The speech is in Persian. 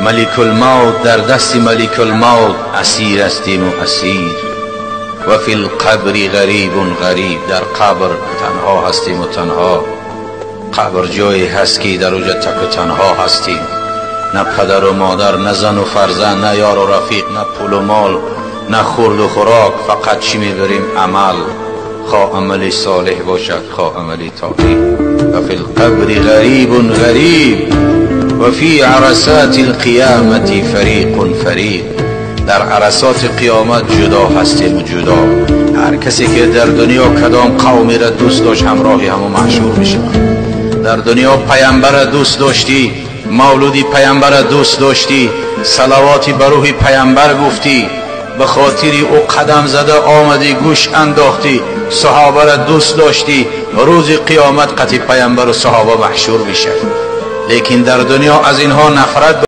ملک الموت در دست ملک الموت اسیر هستیم و اسیر. و فی القبر غریب غریب، در قبر تنها هستیم و تنها. قبر جایی هست که در اونجا تک و تنها هستیم، نه پدر و مادر، نه زن و فرزند، نه یار و رفیق، نه پول و مال، نه خورد و خوراک. فقط چی میبریم؟ عمل، خواه عملی صالح باشد خواه عملی طاغی. و فی القبر غریب غریب و فی عرصات القیامت فریق فریق، در عرصات قیامت جدا هستیم و جدا. هر کسی که در دنیا کدام قومی را دوست داشت همراهی همو محشور میشه. در دنیا پیامبر دوست داشتی، مولودی پیامبر دوست داشتی، صلواتی بر روح پیامبر گفتی، به خاطری او قدم زده آمدی گوش انداختی، صحابه را دوست داشتی، روز قیامت قطعی پیامبر و صحابه محشور میشه. لیکن در دنیا از اینها نفرت